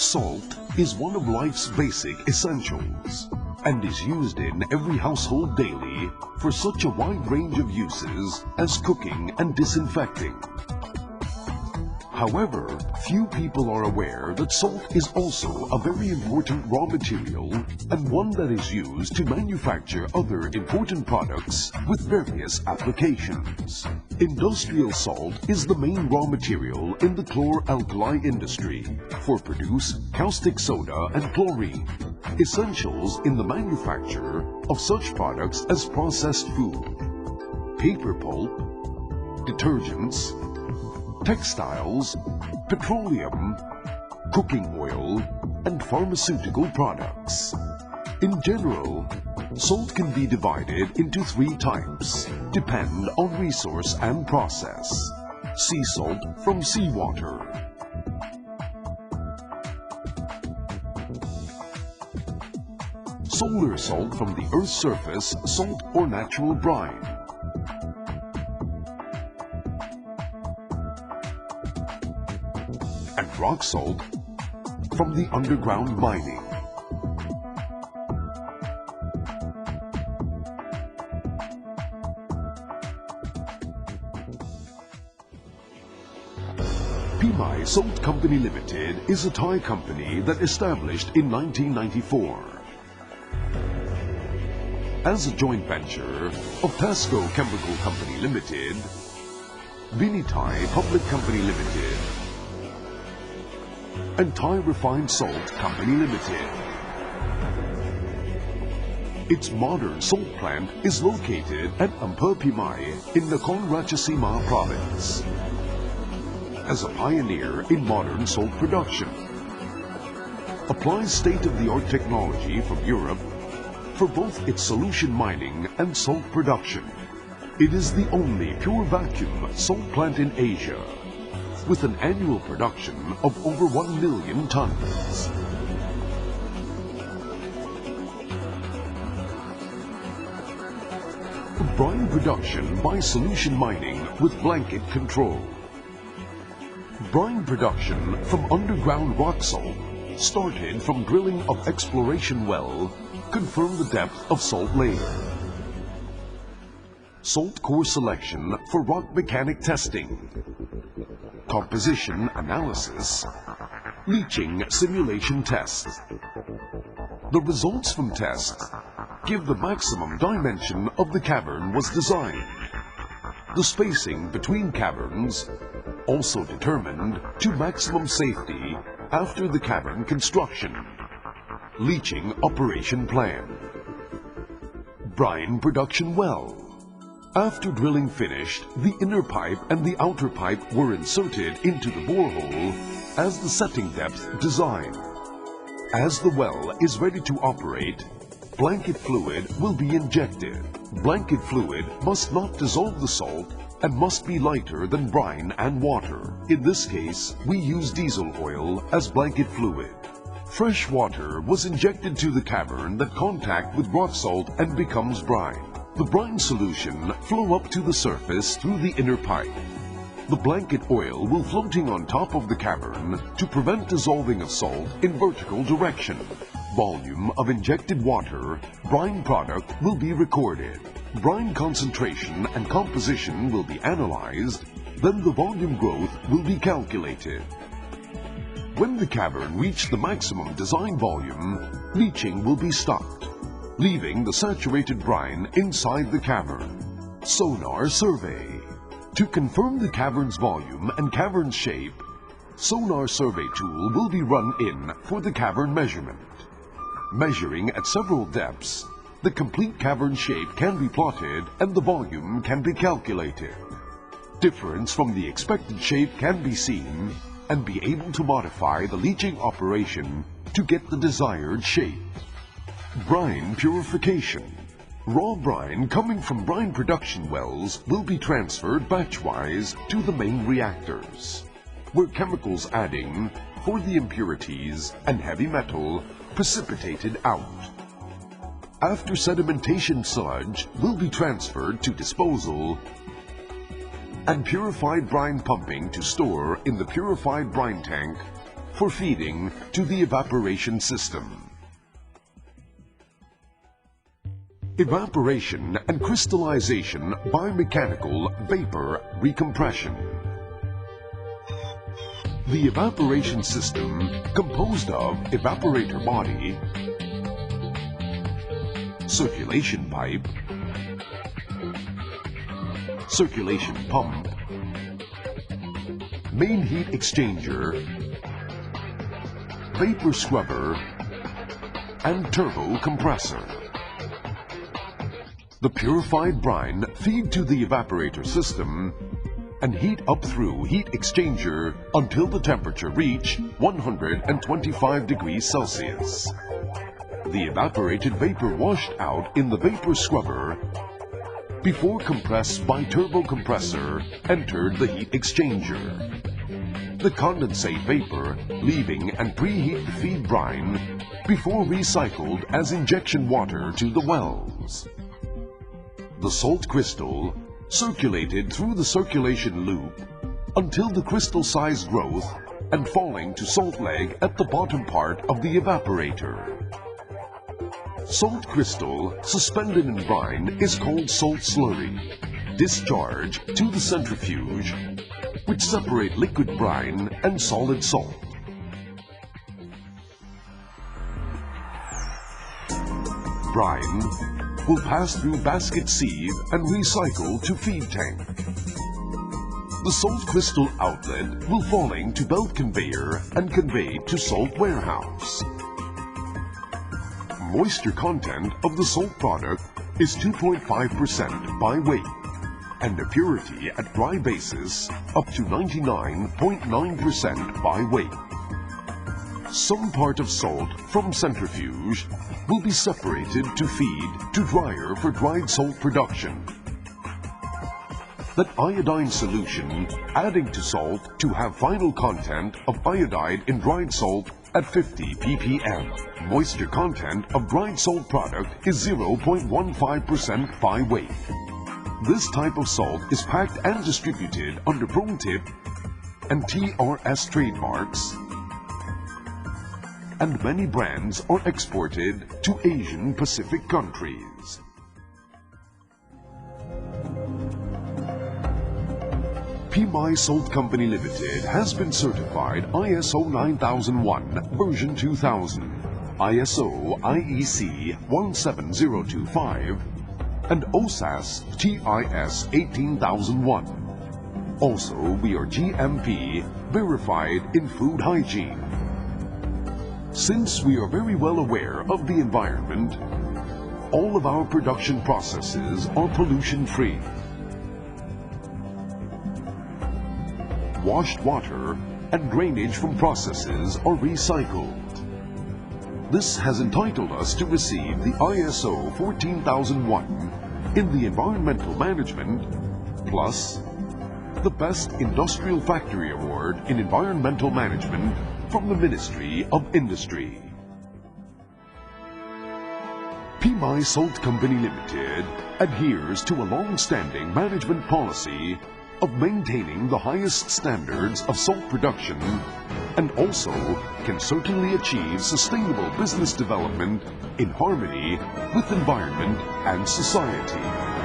Salt is one of life's basic essentials and is used in every household daily for such a wide range of uses as cooking and disinfecting. However, few people are aware that salt is also a very important raw material and one that is used to manufacture other important products with various applications. Industrial salt is the main raw material in the chloralkali industry for produce caustic soda and chlorine, essentials in the manufacture of such products as processed food, paper pulp, detergents, textiles, petroleum, cooking oil, and pharmaceutical products. In general, salt can be divided into three types, depend on resource and process. Sea salt from seawater. Solar salt from the Earth's surface, salt or natural brine. And rock salt from the underground mining. Pimai Salt Company Limited is a Thai company that established in 1994. As a joint venture of THASCO Chemical Company Limited, Vinitai Public Company Limited, and Thai Refined Salt Company Limited. Its modern salt plant is located at Ampheur Pimai in Nakhon Ratchasima province. As a pioneer in modern salt production, applies state-of-the-art technology from Europe for both its solution mining and salt production. It is the only pure vacuum salt plant in Asia, with an annual production of over 1 million tons. Brine production by solution mining with blanket control. Brine production from underground rock salt started from drilling of exploration well, confirm the depth of salt layer. Salt core selection for rock mechanic testing. Composition analysis, leaching simulation tests. The results from tests give the maximum dimension of the cavern was designed. The spacing between caverns also determined to maximum safety after the cavern construction. Leaching operation plan. Brine production well. After drilling finished, the inner pipe and the outer pipe were inserted into the borehole as the setting depth designed. As the well is ready to operate, blanket fluid will be injected. Blanket fluid must not dissolve the salt and must be lighter than brine and water. In this case, we use diesel oil as blanket fluid. Fresh water was injected to the cavern that contact with rock salt and becomes brine. The brine solution flow up to the surface through the inner pipe. The blanket oil will floating on top of the cavern to prevent dissolving of salt in vertical direction. Volume of injected water, brine product will be recorded. Brine concentration and composition will be analyzed, then the volume growth will be calculated. When the cavern reached the maximum design volume, leaching will be stopped, leaving the saturated brine inside the cavern. Sonar survey. To confirm the cavern's volume and cavern shape, sonar survey tool will be run in for the cavern measurement. Measuring at several depths, the complete cavern shape can be plotted and the volume can be calculated. Difference from the expected shape can be seen and be able to modify the leaching operation to get the desired shape. Brine purification. Raw brine coming from brine production wells will be transferred batch-wise to the main reactors, where chemicals adding for the impurities and heavy metal precipitated out. After sedimentation sludge will be transferred to disposal and purified brine pumping to store in the purified brine tank for feeding to the evaporation system. Evaporation and crystallization by mechanical vapor recompression. The evaporation system, composed of evaporator body, circulation pipe, circulation pump, main heat exchanger, vapor scrubber, and turbo compressor. The purified brine feed to the evaporator system and heat up through heat exchanger until the temperature reach 125 degrees Celsius. The evaporated vapor washed out in the vapor scrubber before compressed by turbo compressor entered the heat exchanger. The condensate vapor leaving and preheat the feed brine before recycled as injection water to the wells. The salt crystal circulated through the circulation loop until the crystal size growth and falling to salt leg at the bottom part of the evaporator. Salt crystal suspended in brine is called salt slurry. Discharge to the centrifuge, which separate liquid brine and solid salt. Brine will pass through basket sieve and recycle to feed tank. The salt crystal outlet will falling to belt conveyor and conveyed to salt warehouse. Moisture content of the salt product is 2.5% by weight, and the purity at dry basis up to 99.9% by weight. Some part of salt from centrifuge will be separated to feed to dryer for dried salt production. That iodine solution adding to salt to have final content of iodide in dried salt at 50 ppm. Moisture content of dried salt product is 0.15% by weight. This type of salt is packed and distributed under ProTip and TRS trademarks, and many brands are exported to Asian Pacific countries. PMI Salt Company Limited has been certified ISO 9001 version 2000, ISO IEC 17025, and OSAS TIS 18001. Also, we are GMP verified in food hygiene. Since we are very well aware of the environment, all of our production processes are pollution-free. Washed water and drainage from processes are recycled. This has entitled us to receive the ISO 14001 in the environmental management, plus the Best Industrial Factory Award in Environmental Management from the Ministry of Industry. PMI Salt Company Limited adheres to a long-standing management policy of maintaining the highest standards of salt production and also can certainly achieve sustainable business development in harmony with environment and society.